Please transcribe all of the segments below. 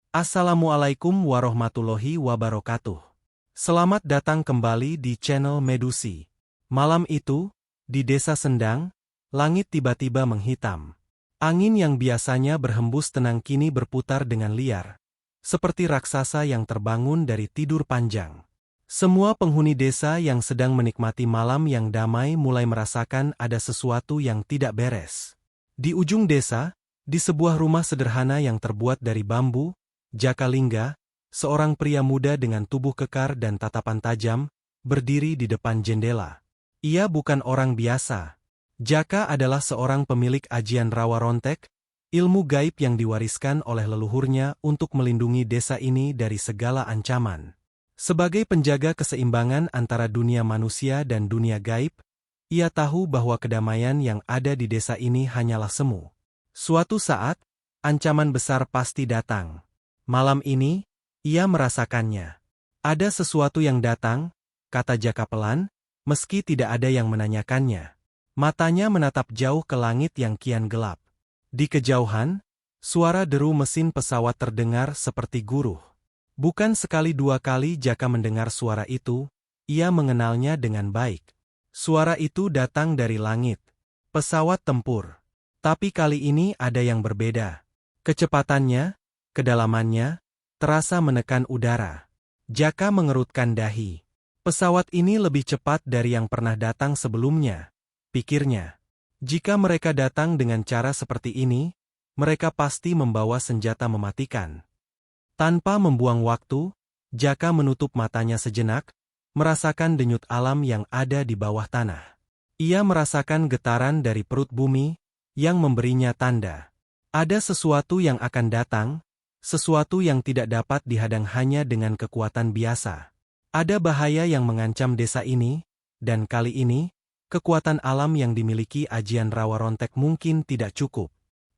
Assalamualaikum warahmatullahi wabarakatuh. Selamat datang kembali di channel Medusi. Malam itu, di desa Sendang, langit tiba-tiba menghitam. Angin yang biasanya berhembus tenang kini berputar dengan liar, seperti raksasa yang terbangun dari tidur panjang. Semua penghuni desa yang sedang menikmati malam yang damai mulai merasakan ada sesuatu yang tidak beres. Di ujung desa, di sebuah rumah sederhana yang terbuat dari bambu, Jaka Lingga, seorang pria muda dengan tubuh kekar dan tatapan tajam, berdiri di depan jendela. Ia bukan orang biasa. Jaka adalah seorang pemilik ajian rawa rontek, ilmu gaib yang diwariskan oleh leluhurnya untuk melindungi desa ini dari segala ancaman. Sebagai penjaga keseimbangan antara dunia manusia dan dunia gaib, ia tahu bahwa kedamaian yang ada di desa ini hanyalah semu. Suatu saat, ancaman besar pasti datang. Malam ini, ia merasakannya. Ada sesuatu yang datang, kata Jaka pelan, meski tidak ada yang menanyakannya. Matanya menatap jauh ke langit yang kian gelap. Di kejauhan, suara deru mesin pesawat terdengar seperti guruh. Bukan sekali dua kali Jaka mendengar suara itu, ia mengenalnya dengan baik. Suara itu datang dari langit. Pesawat tempur. Tapi kali ini ada yang berbeda. Kecepatannya, kedalamannya, terasa menekan udara. Jaka mengerutkan dahi. Pesawat ini lebih cepat dari yang pernah datang sebelumnya, pikirnya. Jika mereka datang dengan cara seperti ini, mereka pasti membawa senjata mematikan. Tanpa membuang waktu, Jaka menutup matanya sejenak, merasakan denyut alam yang ada di bawah tanah. Ia merasakan getaran dari perut bumi, yang memberinya tanda. Ada sesuatu yang akan datang, sesuatu yang tidak dapat dihadang hanya dengan kekuatan biasa. Ada bahaya yang mengancam desa ini, dan kali ini, kekuatan alam yang dimiliki ajian rawa rontek mungkin tidak cukup.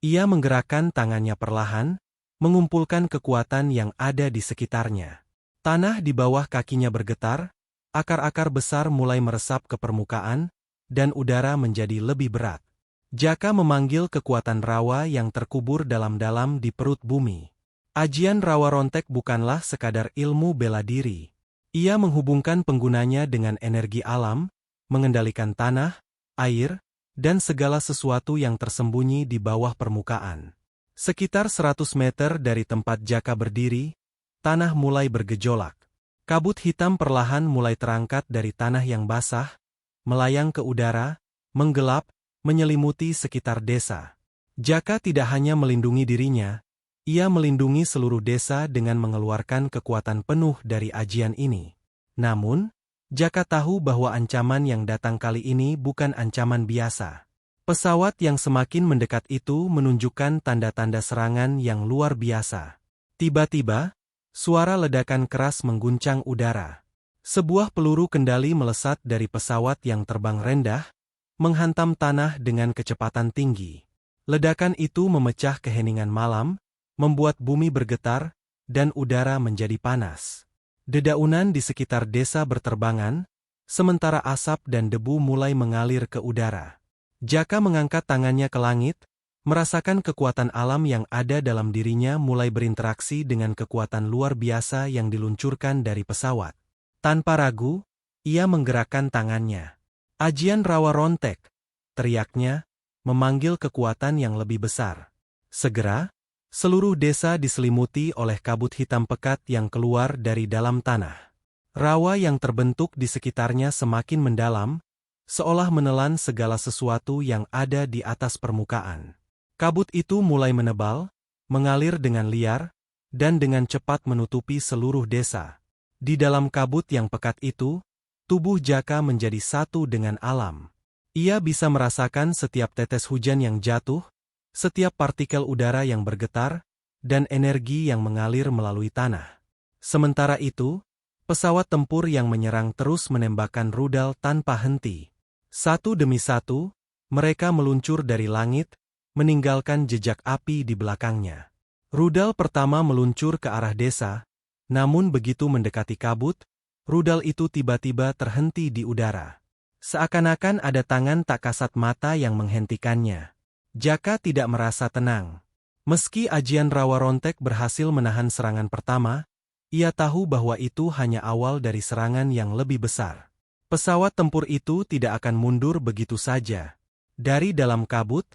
Ia menggerakkan tangannya perlahan, mengumpulkan kekuatan yang ada di sekitarnya. Tanah di bawah kakinya bergetar, akar-akar besar mulai meresap ke permukaan, dan udara menjadi lebih berat. Jaka memanggil kekuatan rawa yang terkubur dalam-dalam di perut bumi. Ajian rawa rontek bukanlah sekadar ilmu bela diri. Ia menghubungkan penggunanya dengan energi alam, mengendalikan tanah, air, dan segala sesuatu yang tersembunyi di bawah permukaan. Sekitar 100 meter dari tempat Jaka berdiri, tanah mulai bergejolak. Kabut hitam perlahan mulai terangkat dari tanah yang basah, melayang ke udara, menggelap, menyelimuti sekitar desa. Jaka tidak hanya melindungi dirinya, ia melindungi seluruh desa dengan mengeluarkan kekuatan penuh dari ajian ini. Namun, Jaka tahu bahwa ancaman yang datang kali ini bukan ancaman biasa. Pesawat yang semakin mendekat itu menunjukkan tanda-tanda serangan yang luar biasa. Tiba-tiba, suara ledakan keras mengguncang udara. Sebuah peluru kendali melesat dari pesawat yang terbang rendah, menghantam tanah dengan kecepatan tinggi. Ledakan itu memecah keheningan malam, membuat bumi bergetar, dan udara menjadi panas. Dedaunan di sekitar desa berterbangan, sementara asap dan debu mulai mengalir ke udara. Jaka mengangkat tangannya ke langit, merasakan kekuatan alam yang ada dalam dirinya mulai berinteraksi dengan kekuatan luar biasa yang diluncurkan dari pesawat. Tanpa ragu, ia menggerakkan tangannya. Ajian rawa rontek, teriaknya, memanggil kekuatan yang lebih besar. Segera, seluruh desa diselimuti oleh kabut hitam pekat yang keluar dari dalam tanah. Rawa yang terbentuk di sekitarnya semakin mendalam, seolah menelan segala sesuatu yang ada di atas permukaan. Kabut itu mulai menebal, mengalir dengan liar, dan dengan cepat menutupi seluruh desa. Di dalam kabut yang pekat itu, tubuh Jaka menjadi satu dengan alam. Ia bisa merasakan setiap tetes hujan yang jatuh, setiap partikel udara yang bergetar, dan energi yang mengalir melalui tanah. Sementara itu, pesawat tempur yang menyerang terus menembakkan rudal tanpa henti. Satu demi satu, mereka meluncur dari langit, meninggalkan jejak api di belakangnya. Rudal pertama meluncur ke arah desa, namun begitu mendekati kabut, rudal itu tiba-tiba terhenti di udara. Seakan-akan ada tangan tak kasat mata yang menghentikannya. Jaka tidak merasa tenang. Meski ajian Rawa Rontek berhasil menahan serangan pertama, ia tahu bahwa itu hanya awal dari serangan yang lebih besar. Pesawat tempur itu tidak akan mundur begitu saja. Dari dalam kabut,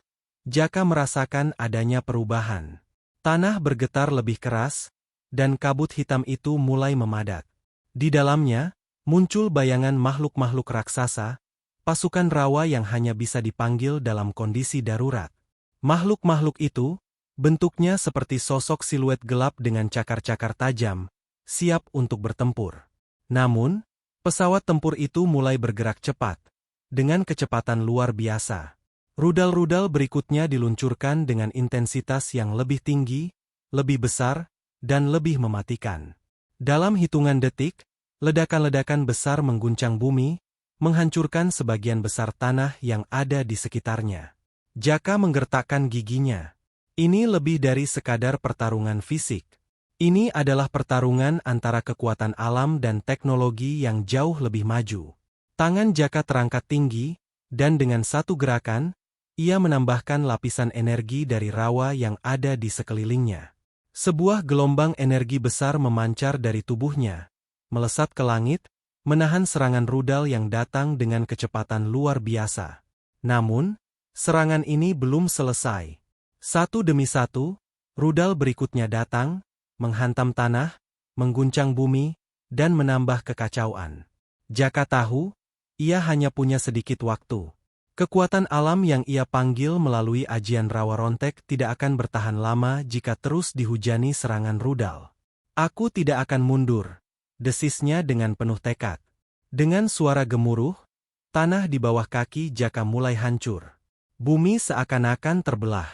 Jaka merasakan adanya perubahan. Tanah bergetar lebih keras, dan kabut hitam itu mulai memadat. Di dalamnya, muncul bayangan makhluk-makhluk raksasa, pasukan Rawa yang hanya bisa dipanggil dalam kondisi darurat. Makhluk-makhluk itu, bentuknya seperti sosok siluet gelap dengan cakar-cakar tajam, siap untuk bertempur. Namun, pesawat tempur itu mulai bergerak cepat, dengan kecepatan luar biasa. Rudal-rudal berikutnya diluncurkan dengan intensitas yang lebih tinggi, lebih besar, dan lebih mematikan. Dalam hitungan detik, ledakan-ledakan besar mengguncang bumi, menghancurkan sebagian besar tanah yang ada di sekitarnya. Jaka menggertakkan giginya. Ini lebih dari sekadar pertarungan fisik. Ini adalah pertarungan antara kekuatan alam dan teknologi yang jauh lebih maju. Tangan Jaka terangkat tinggi, dan dengan satu gerakan, ia menambahkan lapisan energi dari Rawa yang ada di sekelilingnya. Sebuah gelombang energi besar memancar dari tubuhnya, melesat ke langit, menahan serangan rudal yang datang dengan kecepatan luar biasa. Namun, serangan ini belum selesai. Satu demi satu, rudal berikutnya datang, menghantam tanah, mengguncang bumi, dan menambah kekacauan. Jaka tahu, ia hanya punya sedikit waktu. Kekuatan alam yang ia panggil melalui ajian Rawa Rontek tidak akan bertahan lama jika terus dihujani serangan rudal. Aku tidak akan mundur, desisnya dengan penuh tekad. Dengan suara gemuruh, tanah di bawah kaki Jaka mulai hancur. Bumi seakan-akan terbelah.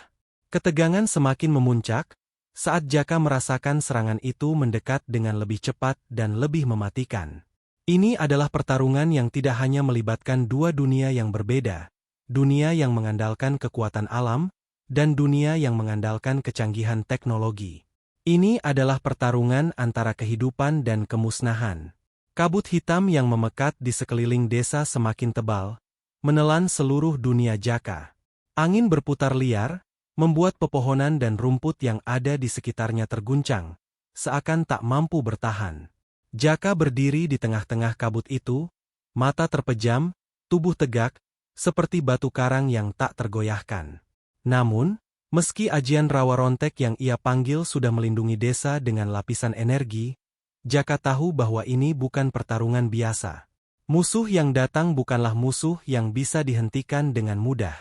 Ketegangan semakin memuncak, saat Jaka merasakan serangan itu mendekat dengan lebih cepat dan lebih mematikan. Ini adalah pertarungan yang tidak hanya melibatkan dua dunia yang berbeda, dunia yang mengandalkan kekuatan alam, dan dunia yang mengandalkan kecanggihan teknologi. Ini adalah pertarungan antara kehidupan dan kemusnahan. Kabut hitam yang memekat di sekeliling desa semakin tebal, menelan seluruh dunia Jaka. Angin berputar liar, membuat pepohonan dan rumput yang ada di sekitarnya terguncang, seakan tak mampu bertahan. Jaka berdiri di tengah-tengah kabut itu, mata terpejam, tubuh tegak, seperti batu karang yang tak tergoyahkan. Namun, meski ajian Rawa Rontek yang ia panggil sudah melindungi desa dengan lapisan energi, Jaka tahu bahwa ini bukan pertarungan biasa. Musuh yang datang bukanlah musuh yang bisa dihentikan dengan mudah.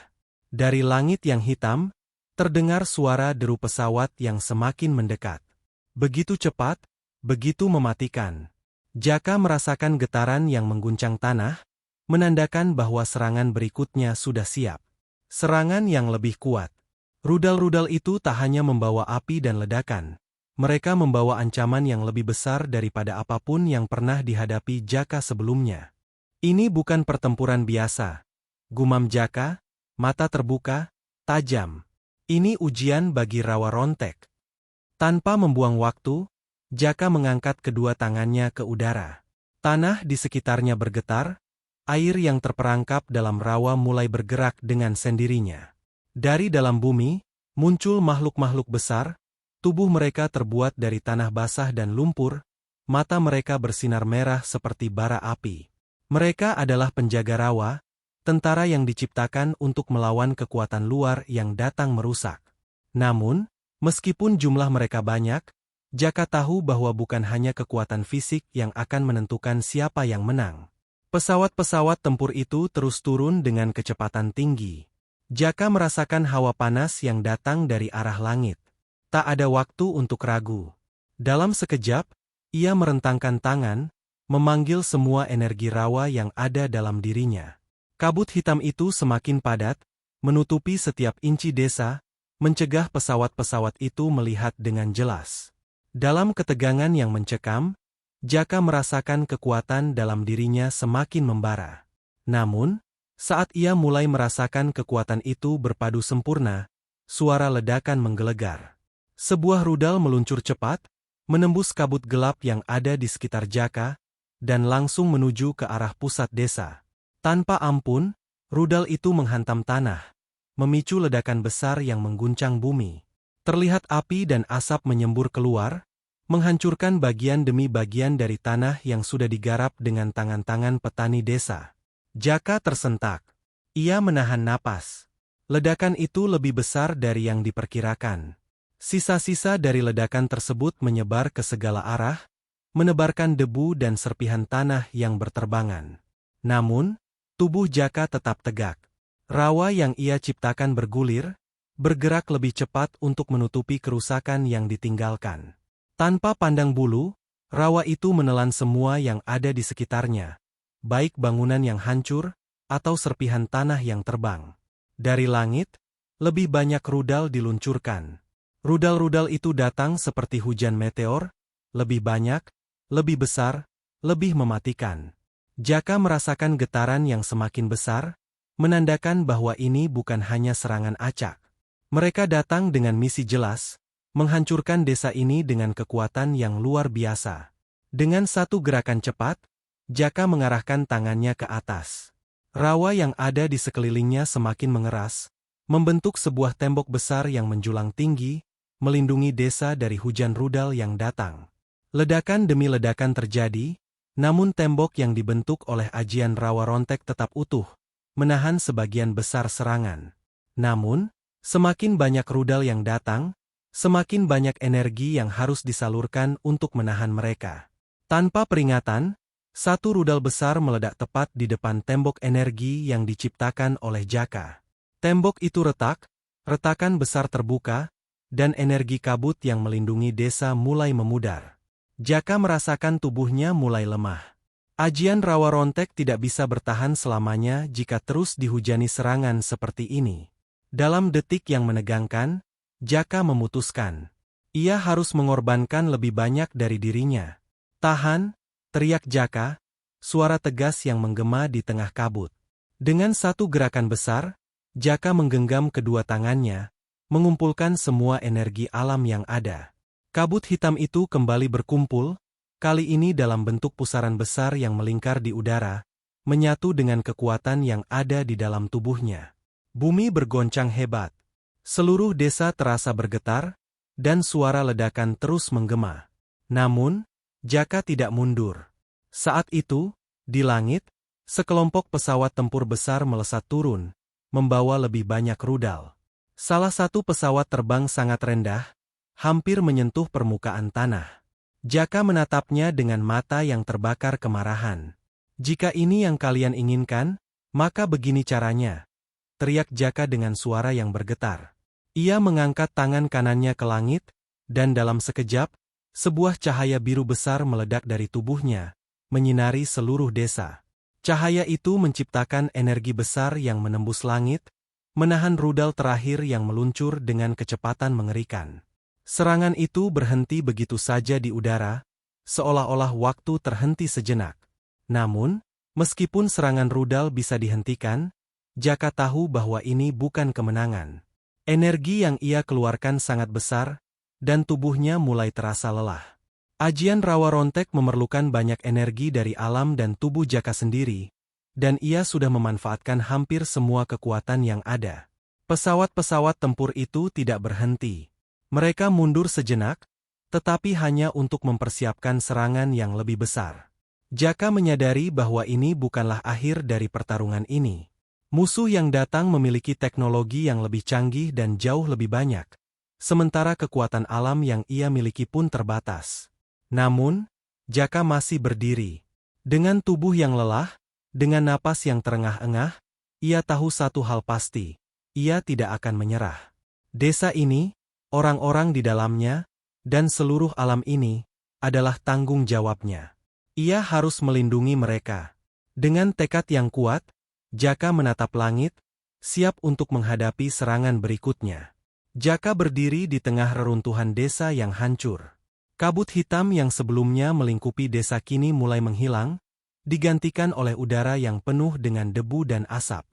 Dari langit yang hitam, terdengar suara deru pesawat yang semakin mendekat. Begitu cepat, begitu mematikan. Jaka merasakan getaran yang mengguncang tanah, menandakan bahwa serangan berikutnya sudah siap. Serangan yang lebih kuat. Rudal-rudal itu tak hanya membawa api dan ledakan. Mereka membawa ancaman yang lebih besar daripada apapun yang pernah dihadapi Jaka sebelumnya. Ini bukan pertempuran biasa. Gumam Jaka, mata terbuka, tajam. Ini ujian bagi Rawa Rontek. Tanpa membuang waktu, Jaka mengangkat kedua tangannya ke udara. Tanah di sekitarnya bergetar, air yang terperangkap dalam rawa mulai bergerak dengan sendirinya. Dari dalam bumi, muncul makhluk-makhluk besar, tubuh mereka terbuat dari tanah basah dan lumpur, mata mereka bersinar merah seperti bara api. Mereka adalah penjaga rawa, tentara yang diciptakan untuk melawan kekuatan luar yang datang merusak. Namun, meskipun jumlah mereka banyak, Jaka tahu bahwa bukan hanya kekuatan fisik yang akan menentukan siapa yang menang. Pesawat-pesawat tempur itu terus turun dengan kecepatan tinggi. Jaka merasakan hawa panas yang datang dari arah langit. Tak ada waktu untuk ragu. Dalam sekejap, ia merentangkan tangan, memanggil semua energi rawa yang ada dalam dirinya. Kabut hitam itu semakin padat, menutupi setiap inci desa, mencegah pesawat-pesawat itu melihat dengan jelas. Dalam ketegangan yang mencekam, Jaka merasakan kekuatan dalam dirinya semakin membara. Namun, saat ia mulai merasakan kekuatan itu berpadu sempurna, suara ledakan menggelegar. Sebuah rudal meluncur cepat, menembus kabut gelap yang ada di sekitar Jaka, dan langsung menuju ke arah pusat desa. Tanpa ampun, rudal itu menghantam tanah, memicu ledakan besar yang mengguncang bumi. Terlihat api dan asap menyembur keluar, menghancurkan bagian demi bagian dari tanah yang sudah digarap dengan tangan-tangan petani desa. Jaka tersentak. Ia menahan napas. Ledakan itu lebih besar dari yang diperkirakan. Sisa-sisa dari ledakan tersebut menyebar ke segala arah, menebarkan debu dan serpihan tanah yang berterbangan. Namun, tubuh Jaka tetap tegak. Rawa yang ia ciptakan bergulir, bergerak lebih cepat untuk menutupi kerusakan yang ditinggalkan. Tanpa pandang bulu, rawa itu menelan semua yang ada di sekitarnya, baik bangunan yang hancur, atau serpihan tanah yang terbang. Dari langit, lebih banyak rudal diluncurkan. Rudal-rudal itu datang seperti hujan meteor, lebih banyak, lebih besar, lebih mematikan. Jaka merasakan getaran yang semakin besar, menandakan bahwa ini bukan hanya serangan acak. Mereka datang dengan misi jelas, menghancurkan desa ini dengan kekuatan yang luar biasa. Dengan satu gerakan cepat, Jaka mengarahkan tangannya ke atas. Rawa yang ada di sekelilingnya semakin mengeras, membentuk sebuah tembok besar yang menjulang tinggi, melindungi desa dari hujan rudal yang datang. Ledakan demi ledakan terjadi, namun tembok yang dibentuk oleh ajian Rawa Rontek tetap utuh, menahan sebagian besar serangan. Namun, semakin banyak rudal yang datang, semakin banyak energi yang harus disalurkan untuk menahan mereka. Tanpa peringatan, satu rudal besar meledak tepat di depan tembok energi yang diciptakan oleh Jaka. Tembok itu retak, retakan besar terbuka, dan energi kabut yang melindungi desa mulai memudar. Jaka merasakan tubuhnya mulai lemah. Ajian Rawa Rontek tidak bisa bertahan selamanya jika terus dihujani serangan seperti ini. Dalam detik yang menegangkan, Jaka memutuskan. Ia harus mengorbankan lebih banyak dari dirinya. "Tahan!" teriak Jaka, suara tegas yang menggema di tengah kabut. Dengan satu gerakan besar, Jaka menggenggam kedua tangannya, mengumpulkan semua energi alam yang ada. Kabut hitam itu kembali berkumpul, kali ini dalam bentuk pusaran besar yang melingkar di udara, menyatu dengan kekuatan yang ada di dalam tubuhnya. Bumi bergoncang hebat. Seluruh desa terasa bergetar, dan suara ledakan terus menggema. Namun, Jaka tidak mundur. Saat itu, di langit, sekelompok pesawat tempur besar melesat turun, membawa lebih banyak rudal. Salah satu pesawat terbang sangat rendah, hampir menyentuh permukaan tanah. Jaka menatapnya dengan mata yang terbakar kemarahan. "Jika ini yang kalian inginkan, maka begini caranya," teriak Jaka dengan suara yang bergetar. Ia mengangkat tangan kanannya ke langit, dan dalam sekejap, sebuah cahaya biru besar meledak dari tubuhnya, menyinari seluruh desa. Cahaya itu menciptakan energi besar yang menembus langit, menahan rudal terakhir yang meluncur dengan kecepatan mengerikan. Serangan itu berhenti begitu saja di udara, seolah-olah waktu terhenti sejenak. Namun, meskipun serangan rudal bisa dihentikan, Jaka tahu bahwa ini bukan kemenangan. Energi yang ia keluarkan sangat besar, dan tubuhnya mulai terasa lelah. Ajian Rawa Rontek memerlukan banyak energi dari alam dan tubuh Jaka sendiri, dan ia sudah memanfaatkan hampir semua kekuatan yang ada. Pesawat-pesawat tempur itu tidak berhenti. Mereka mundur sejenak, tetapi hanya untuk mempersiapkan serangan yang lebih besar. Jaka menyadari bahwa ini bukanlah akhir dari pertarungan ini. Musuh yang datang memiliki teknologi yang lebih canggih dan jauh lebih banyak, sementara kekuatan alam yang ia miliki pun terbatas. Namun, Jaka masih berdiri. Dengan tubuh yang lelah, dengan napas yang terengah-engah, ia tahu satu hal pasti, ia tidak akan menyerah. Desa ini, orang-orang di dalamnya, dan seluruh alam ini, adalah tanggung jawabnya. Ia harus melindungi mereka. Dengan tekad yang kuat, Jaka menatap langit, siap untuk menghadapi serangan berikutnya. Jaka berdiri di tengah reruntuhan desa yang hancur. Kabut hitam yang sebelumnya melingkupi desa kini mulai menghilang, digantikan oleh udara yang penuh dengan debu dan asap.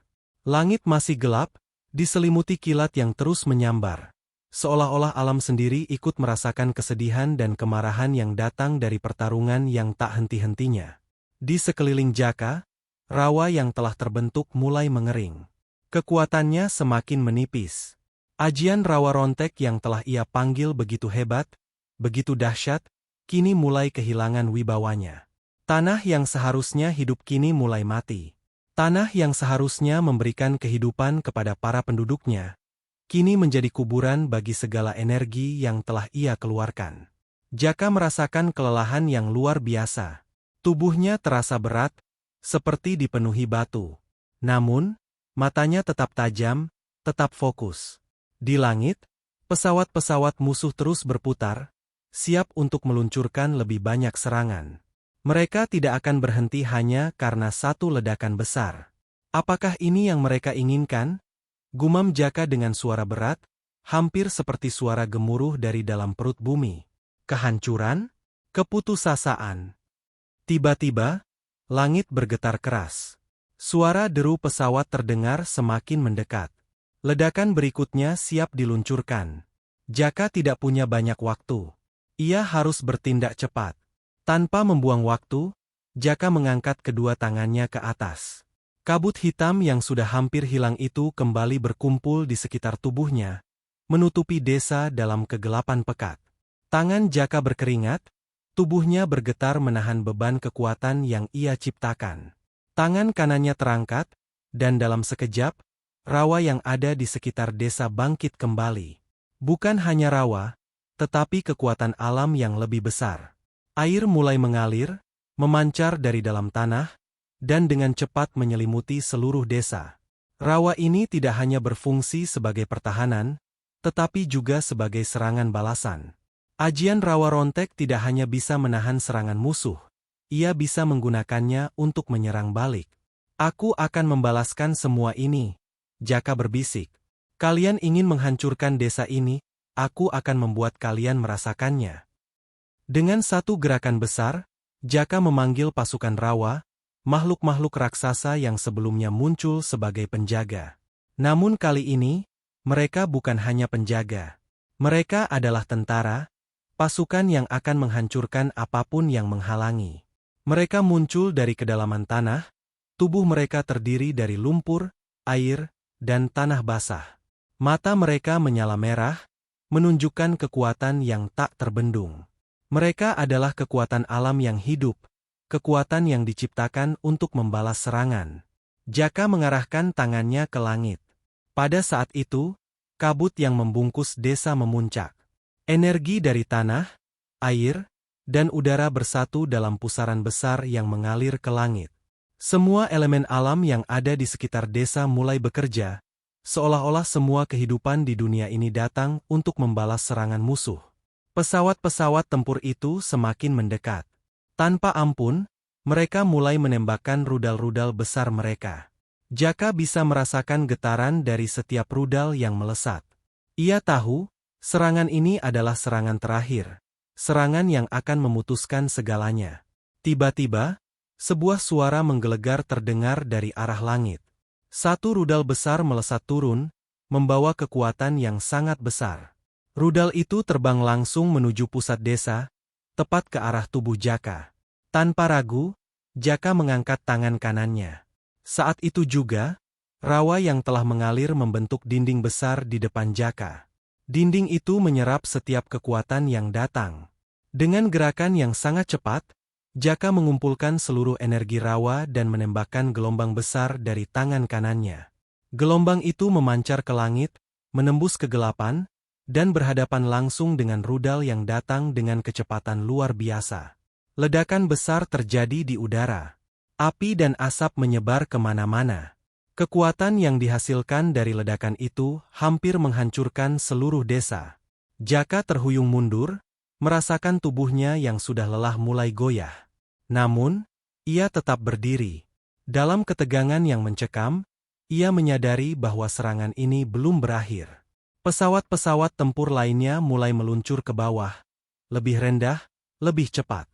Langit masih gelap, diselimuti kilat yang terus menyambar. Seolah-olah alam sendiri ikut merasakan kesedihan dan kemarahan yang datang dari pertarungan yang tak henti-hentinya. Di sekeliling Jaka, rawa yang telah terbentuk mulai mengering. Kekuatannya semakin menipis. Ajian rawa rontek yang telah ia panggil begitu hebat, begitu dahsyat, kini mulai kehilangan wibawanya. Tanah yang seharusnya hidup kini mulai mati. Tanah yang seharusnya memberikan kehidupan kepada para penduduknya, kini menjadi kuburan bagi segala energi yang telah ia keluarkan. Jaka merasakan kelelahan yang luar biasa. Tubuhnya terasa berat, seperti dipenuhi batu. Namun, matanya tetap tajam, tetap fokus. Di langit, pesawat-pesawat musuh terus berputar, siap untuk meluncurkan lebih banyak serangan. Mereka tidak akan berhenti hanya karena satu ledakan besar. Apakah ini yang mereka inginkan? Gumam Jaka dengan suara berat, hampir seperti suara gemuruh dari dalam perut bumi. Kehancuran? Keputusasaan. Tiba-tiba, langit bergetar keras. Suara deru pesawat terdengar semakin mendekat. Ledakan berikutnya siap diluncurkan. Jaka tidak punya banyak waktu. Ia harus bertindak cepat. Tanpa membuang waktu, Jaka mengangkat kedua tangannya ke atas. Kabut hitam yang sudah hampir hilang itu kembali berkumpul di sekitar tubuhnya, menutupi desa dalam kegelapan pekat. Tangan Jaka berkeringat, tubuhnya bergetar menahan beban kekuatan yang ia ciptakan. Tangan kanannya terangkat, dan dalam sekejap, rawa yang ada di sekitar desa bangkit kembali. Bukan hanya rawa, tetapi kekuatan alam yang lebih besar. Air mulai mengalir, memancar dari dalam tanah, dan dengan cepat menyelimuti seluruh desa. Rawa ini tidak hanya berfungsi sebagai pertahanan, tetapi juga sebagai serangan balasan. Ajian rawa rontek tidak hanya bisa menahan serangan musuh, ia bisa menggunakannya untuk menyerang balik. Aku akan membalaskan semua ini, Jaka berbisik. Kalian ingin menghancurkan desa ini, aku akan membuat kalian merasakannya. Dengan satu gerakan besar, Jaka memanggil pasukan rawa, makhluk-makhluk raksasa yang sebelumnya muncul sebagai penjaga. Namun kali ini, mereka bukan hanya penjaga. Mereka adalah tentara, pasukan yang akan menghancurkan apapun yang menghalangi. Mereka muncul dari kedalaman tanah, tubuh mereka terdiri dari lumpur, air, dan tanah basah. Mata mereka menyala merah, menunjukkan kekuatan yang tak terbendung. Mereka adalah kekuatan alam yang hidup, kekuatan yang diciptakan untuk membalas serangan. Jaka mengarahkan tangannya ke langit. Pada saat itu, kabut yang membungkus desa memuncak. Energi dari tanah, air, dan udara bersatu dalam pusaran besar yang mengalir ke langit. Semua elemen alam yang ada di sekitar desa mulai bekerja, seolah-olah semua kehidupan di dunia ini datang untuk membalas serangan musuh. Pesawat-pesawat tempur itu semakin mendekat. Tanpa ampun, mereka mulai menembakkan rudal-rudal besar mereka. Jaka bisa merasakan getaran dari setiap rudal yang melesat. Ia tahu, serangan ini adalah serangan terakhir, serangan yang akan memutuskan segalanya. Tiba-tiba, sebuah suara menggelegar terdengar dari arah langit. Satu rudal besar melesat turun, membawa kekuatan yang sangat besar. Rudal itu terbang langsung menuju pusat desa, tepat ke arah tubuh Jaka. Tanpa ragu, Jaka mengangkat tangan kanannya. Saat itu juga, rawa yang telah mengalir membentuk dinding besar di depan Jaka. Dinding itu menyerap setiap kekuatan yang datang. Dengan gerakan yang sangat cepat, Jaka mengumpulkan seluruh energi rawa dan menembakkan gelombang besar dari tangan kanannya. Gelombang itu memancar ke langit, menembus kegelapan, dan berhadapan langsung dengan rudal yang datang dengan kecepatan luar biasa. Ledakan besar terjadi di udara. Api dan asap menyebar kemana-mana. Kekuatan yang dihasilkan dari ledakan itu hampir menghancurkan seluruh desa. Jaka terhuyung mundur, merasakan tubuhnya yang sudah lelah mulai goyah. Namun, ia tetap berdiri. Dalam ketegangan yang mencekam, ia menyadari bahwa serangan ini belum berakhir. Pesawat-pesawat tempur lainnya mulai meluncur ke bawah, lebih rendah, lebih cepat.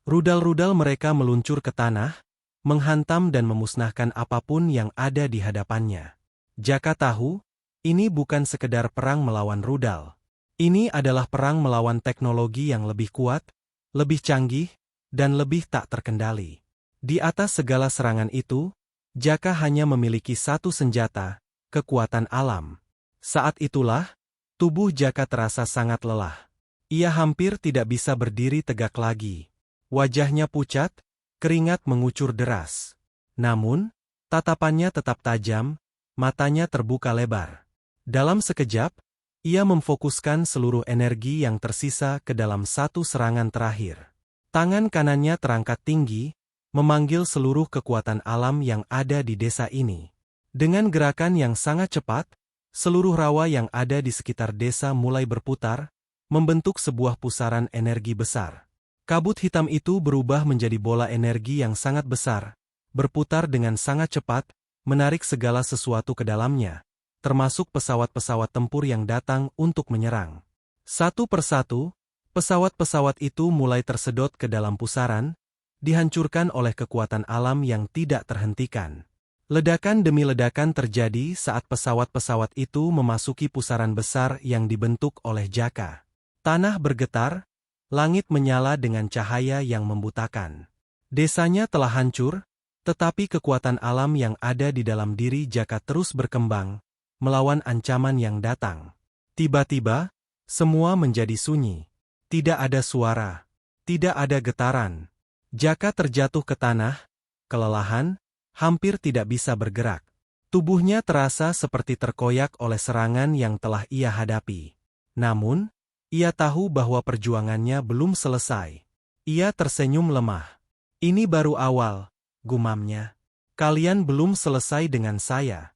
Rudal-rudal mereka meluncur ke tanah, menghantam dan memusnahkan apapun yang ada di hadapannya. Jaka tahu, ini bukan sekedar perang melawan rudal. Ini adalah perang melawan teknologi yang lebih kuat, lebih canggih, dan lebih tak terkendali. Di atas segala serangan itu, Jaka hanya memiliki satu senjata, kekuatan alam. Saat itulah, Tubuh Jaka terasa sangat lelah. Ia hampir tidak bisa berdiri tegak lagi. Wajahnya pucat, keringat mengucur deras. Namun, tatapannya tetap tajam, matanya terbuka lebar. Dalam sekejap, ia memfokuskan seluruh energi yang tersisa ke dalam satu serangan terakhir. Tangan kanannya terangkat tinggi, memanggil seluruh kekuatan alam yang ada di desa ini. Dengan gerakan yang sangat cepat, seluruh rawa yang ada di sekitar desa mulai berputar, membentuk sebuah pusaran energi besar. Kabut hitam itu berubah menjadi bola energi yang sangat besar, berputar dengan sangat cepat, menarik segala sesuatu ke dalamnya, termasuk pesawat-pesawat tempur yang datang untuk menyerang. Satu persatu, pesawat-pesawat itu mulai tersedot ke dalam pusaran, dihancurkan oleh kekuatan alam yang tidak terhentikan. Ledakan demi ledakan terjadi saat pesawat-pesawat itu memasuki pusaran besar yang dibentuk oleh Jaka. Tanah bergetar, langit menyala dengan cahaya yang membutakan. Desanya telah hancur, tetapi kekuatan alam yang ada di dalam diri Jaka terus berkembang, melawan ancaman yang datang. Tiba-tiba, semua menjadi sunyi. Tidak ada suara, tidak ada getaran. Jaka terjatuh ke tanah, kelelahan, hampir tidak bisa bergerak. Tubuhnya terasa seperti terkoyak oleh serangan yang telah ia hadapi. Namun, ia tahu bahwa perjuangannya belum selesai. Ia tersenyum lemah. Ini baru awal, gumamnya. Kalian belum selesai dengan saya.